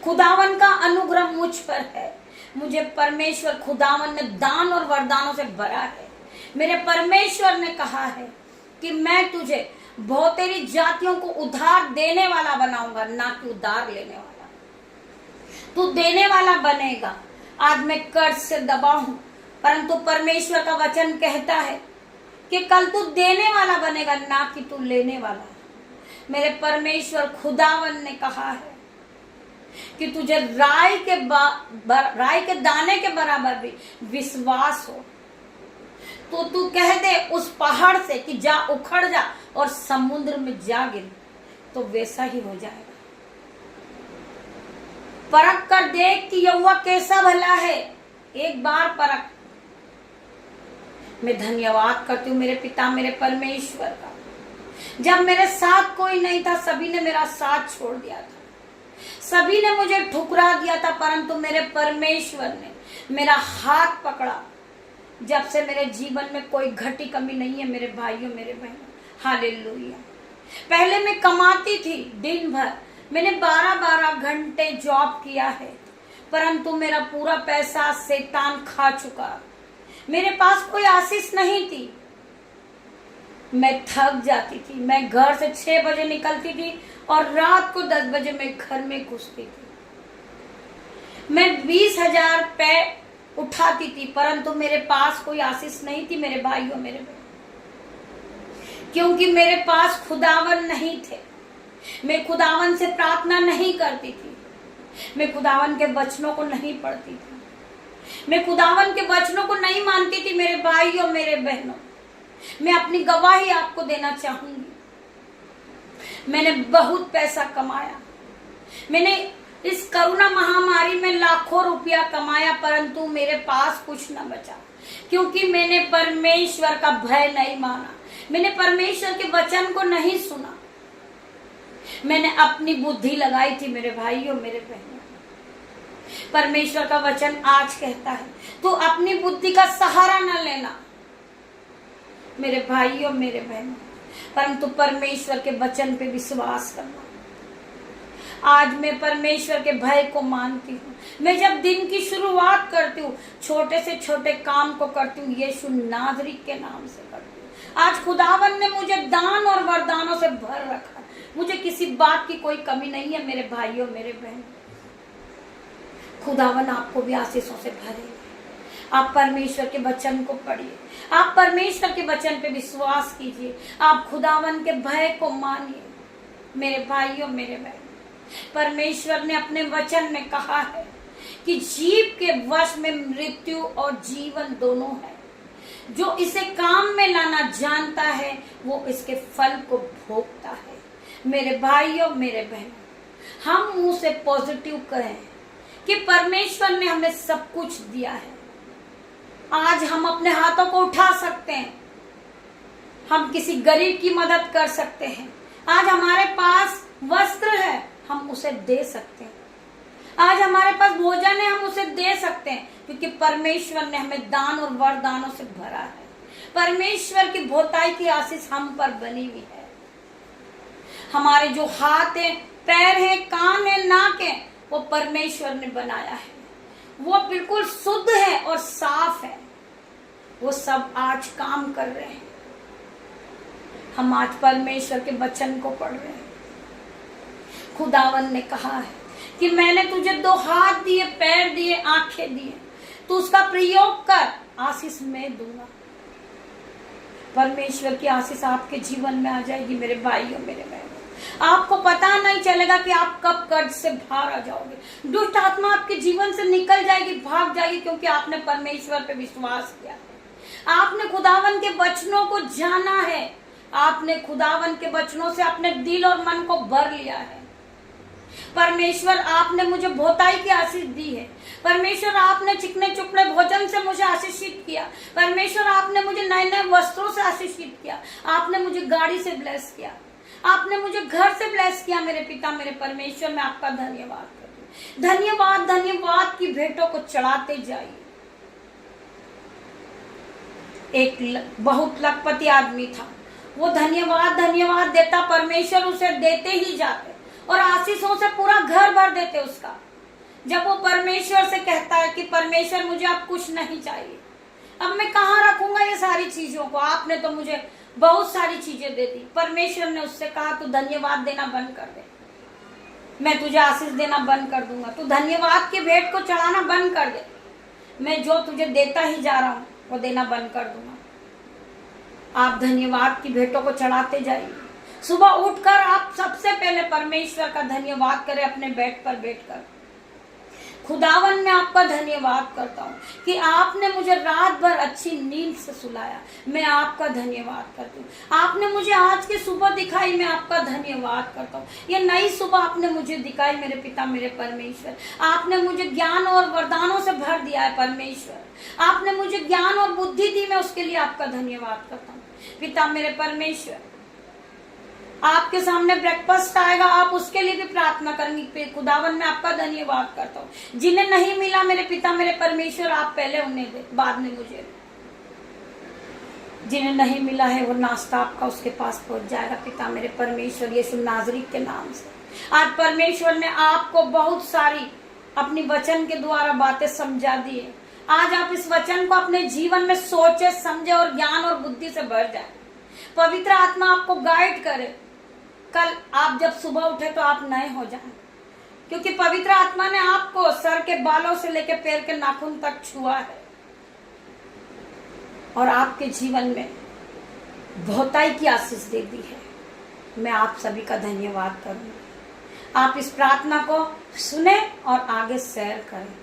खुदावन का अनुग्रह मुझ पर है, मुझे परमेश्वर खुदावन ने दान और वरदानों से भरा है। मेरे परमेश्वर ने कहा है कि मैं तुझे बहुतेरी जातियों को उधार देने वाला बनाऊंगा, ना कि उधार लेने वाला। तू देने वाला बनेगा। आज मैं कर्ज से दबा हूं, परंतु परमेश्वर का वचन कहता है कि कल तू देने वाला बनेगा, ना कि तू लेने वाला। मेरे परमेश्वर खुदावन ने कहा है कि तुझे राई के दाने के बराबर भी विश्वास हो तो तू कह दे उस पहाड़ से कि जा उखड़ जा और समुद्र में जा गिर, तो वैसा ही हो जाएगा। परख कर देख कि यहोवा कैसा भला है, एक बार परख। मैं धन्यवाद करती हूँ मेरे पिता मेरे परमेश्वर का। जब मेरे साथ कोई नहीं था, सभी ने मेरा साथ छोड़ दिया था, सभी ने मुझे ठुकरा दिया था, परंतु मेरे परमेश्वर ने मेरा हाथ पकड़ा। जब से मेरे जीवन में कोई घटी कमी नहीं है मेरे भाइयों मेरे बहनों, हालेलुया। पहले मैं कमाती थी दिन भर, मैंने 12-12 घंटे जॉब किया है, परंतु मेरा पूरा पैसा शैतान खा चुका। मेरे पास कोई आशीष नहीं थी, मैं थक जाती थी। मैं घर से 6 बजे निकलती थी और रात को 10 बजे मैं घर में घुसती थी। मैं 20,000 पे उठाती थी, परंतु मेरे पास कोई आशीष नहीं थी मेरे भाइयों मेरे बहनों, क्योंकि मेरे पास खुदावन नहीं थे। मैं खुदावन से प्रार्थना नहीं करती थी, मैं खुदावन के वचनों को नहीं पढ़ती थी, मैं खुदावन के वचनों को नहीं मानती थी। मेरे भाइयों मेरे बहनों, मैं अपनी गवाही आपको देना चाहूंगी। मैंने बहुत पैसा कमाया, मैंने इस कोरोना महामारी में लाखों रुपया कमाया, परंतु मेरे पास कुछ न बचा, क्योंकि मैंने परमेश्वर का भय नहीं माना, मैंने परमेश्वर के वचन को नहीं सुना, मैंने अपनी बुद्धि लगाई थी। मेरे भाइयों मेरे बहनों, परमेश्वर का वचन आज कहता है तू अपनी बुद्धि का सहारा न लेना मेरे भाइयों मेरे बहनों, परंतु परमेश्वर के वचन पे विश्वास करना। आज मैं परमेश्वर के भय को मानती हूँ। मैं जब दिन की शुरुआत करती हूँ, छोटे से छोटे काम को करती हूँ, यीशु नाज़री के नाम से करती हूँ। आज खुदावन ने मुझे दान और वरदानों से भर रखा, मुझे किसी बात की कोई कमी नहीं है मेरे भाइयों मेरे बहन। खुदावन आपको भी आशीषों से भरे। आप परमेश्वर के वचन को पढ़िए, आप परमेश्वर के वचन पे विश्वास कीजिए, आप खुदावन के भय को मानिए मेरे भाइयों मेरे बहन। परमेश्वर ने अपने वचन में कहा है कि जीव के वश में मृत्यु और जीवन दोनों है, जो इसे काम में लाना जानता है वो इसके फल को भोगता है। मेरे भाइयों मेरे बहन, हम मुंह से पॉजिटिव कहें कि परमेश्वर ने हमें सब कुछ दिया है। आज हम अपने हाथों को उठा सकते हैं, हम किसी गरीब की मदद कर सकते हैं। आज हमारे पास वस्त्र है, हम उसे दे सकते हैं। आज हमारे पास भोजन है, हम उसे दे सकते हैं, क्योंकि परमेश्वर ने हमें दान और वरदानों से भरा है। परमेश्वर की बहुताई की आशीष हम पर बनी हुई है। हमारे जो हाथ है, पैर है, कान है, नाक है, वो परमेश्वर ने बनाया है, वो बिल्कुल शुद्ध है और साफ है। वो सब आज काम कर रहे हैं। हम आज परमेश्वर के वचन को पढ़ रहे हैं। खुदावन ने कहा है कि मैंने तुझे 2 हाथ दिए, पैर दिए, आंखें दिए, तू उसका प्रयोग कर, आशीष मैं दूंगा। परमेश्वर की आशीष आपके जीवन में आ जाएगी मेरे भाइयों मेरे बहनों। आपको पता नहीं चलेगा कि आप कब कर्ज से बाहर आ जाओगे। दुष्ट आत्मा आपके जीवन से निकल जाएगी, भाग जाएगी, क्योंकि आपने परमेश्वर पे विश्वास किया है। आपने खुदावन के वचनों को जाना है, आपने खुदावन के वचनों से अपने दिल और मन को भर लिया है। परमेश्वर आपने मुझे बहुताई की आशीष दी है। परमेश्वर आपने चिकने चुपड़े भोजन से मुझे आशीषित किया। परमेश्वर आपने मुझे नए नए वस्त्रों से आशीषित किया। आपने मुझे गाड़ी से ब्लेस किया। आपने मुझे घर से ब्लेस किया। मेरे पिता, मेरे परमेश्वर, मैं आपका धन्यवाद करती हूँ। धन्यवाद, धन्यवाद की भेंटों को चढ़ाते जाइए। एक बहुत लखपति आदमी था, वो धन्यवाद धन्यवाद देता, परमेश्वर उसे देते ही जाते और आशीषों से पूरा घर भर देते उसका। जब वो परमेश्वर से कहता है कि परमेश्वर मुझे अब कुछ नहीं चाहिए, अब मैं कहाँ रखूंगा ये सारी चीजों को, आपने तो मुझे बहुत सारी चीजें दे दी। परमेश्वर ने उससे कहा तू धन्यवाद देना बंद कर दे, मैं तुझे आशीष देना बंद कर दूंगा। तू धन्यवाद की भेंट को चढ़ाना बंद कर दे, मैं जो तुझे देता ही जा रहा हूं वो देना बंद कर दूंगा। आप धन्यवाद की भेंटों को चढ़ाते जाइए। सुबह उठकर आप सबसे पहले परमेश्वर का धन्यवाद करें अपने बेड पर बैठकर। खुदावन, मैं आपका धन्यवाद करता हूँ कि आपने मुझे रात भर अच्छी नींद से सुलाया। मैं आपका धन्यवाद करती हूँ। आपने मुझे आज की सुबह दिखाई, मैं आपका धन्यवाद करता हूँ। ये नई सुबह आपने मुझे दिखाई मेरे पिता, मेरे परमेश्वर। आपने मुझे ज्ञान और वरदानों से भर दिया है परमेश्वर। आपने मुझे ज्ञान और बुद्धि दी, मैं उसके लिए आपका धन्यवाद करता हूँ। पिता मेरे परमेश्वर, आपके सामने ब्रेकफास्ट आएगा, आप उसके लिए भी प्रार्थना करेंगे। खुदावन, मैं आपका धन्यवाद करता हूँ। जिन्हें नहीं मिला मेरे पिता, मेरे परमेश्वर, आप पहले उन्हें दे, बाद में मुझे। जिन्हें नहीं मिला है वो नाश्ता आपका उसके पास पहुंच जाएगा। पिता मेरे परमेश्वर, यीशु नाज़री के नाम से आज परमेश्वर ने आपको बहुत सारी अपनी वचन के द्वारा बातें समझा दी है। आज आप इस वचन को अपने जीवन में सोचे, समझे और ज्ञान और बुद्धि से भर जाए। पवित्र आत्मा आपको गाइड करे। कल आप जब सुबह उठे तो आप नए हो जाएं, क्योंकि पवित्र आत्मा ने आपको सर के बालों से लेकर पैर के नाखून तक छुआ है और आपके जीवन में बहुताई की आशीष दे दी है। मैं आप सभी का धन्यवाद करूंगी। आप इस प्रार्थना को सुने और आगे शेयर करें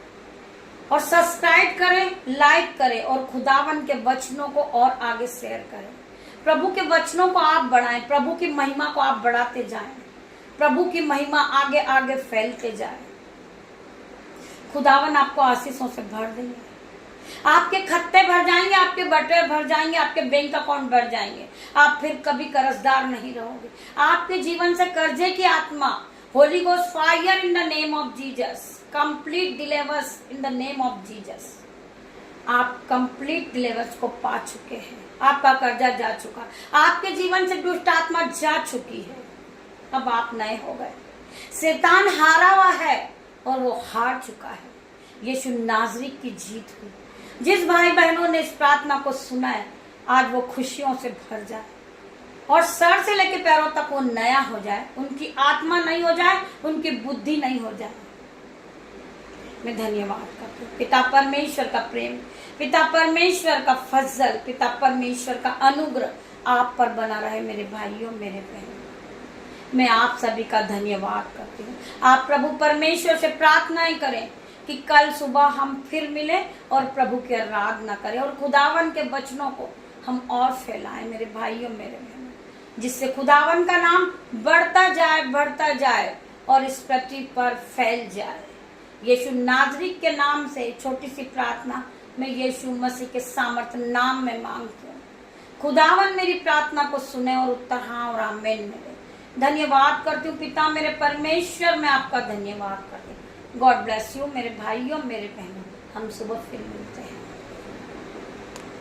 और सब्सक्राइब करें, लाइक करें और खुदावन के वचनों को और आगे शेयर करें। प्रभु के वचनों को आप बढ़ाएं, प्रभु की महिमा को आप बढ़ाते जाएं, प्रभु की महिमा आगे आगे फैलते जाए। खुदावन आपको आशीषों से भर देंगे। आपके खत्ते भर जाएंगे, आपके बटुए भर जाएंगे, आपके बैंक अकाउंट भर जाएंगे। आप फिर कभी कर्जदार नहीं रहोगे। आपके जीवन से कर्जे की आत्मा, Holi ghost fire in the name of Jesus, complete delivers in the name of Jesus. आप कंप्लीट डिलीवर्स को पा चुके हैं। आपका कर्जा जा चुका, आपके जीवन से दुष्ट आत्मा जा चुकी है। अब आप नए हो गए। शैतान हारा हुआ है और वो हार चुका है। यीशु नाज़री की जीत हुई। जिस भाई बहनों ने इस प्रार्थना को सुना है, आज वो खुशियों से भर जाए और सर से लेकर पैरों तक वो नया हो जाए। उनकी आत्मा नहीं हो जाए, उनकी बुद्धि नहीं हो जाए। मैं धन्यवाद करती हूँ। पिता परमेश्वर का प्रेम, पिता परमेश्वर का फजल, पिता परमेश्वर का अनुग्रह आप पर बना रहे मेरे भाइयों, मेरे बहनों। मैं आप सभी का धन्यवाद करती हूँ। आप प्रभु परमेश्वर से प्रार्थनाएं करें कि कल सुबह हम फिर मिले और प्रभु की आराधना करें और खुदावन के वचनों को हम और फैलाएं मेरे भाइयों, मेरे बहनों, जिससे खुदावन का नाम बढ़ता जाए और इस पृथ्वी पर फैल जाए। यीशु नाज़री के नाम से छोटी सी प्रार्थना मैं यीशु मसीह के सामर्थ्य नाम में मांगती हूँ। खुदावन मेरी प्रार्थना को सुने और उत्तर हाँ और आमीन मिले। धन्यवाद करती हूँ पिता मेरे परमेश्वर, मैं आपका धन्यवाद करती हूँ। गॉड ब्लेस यू मेरे भाइयों, मेरे बहनों। हम सुबह फिर मिलेंगे।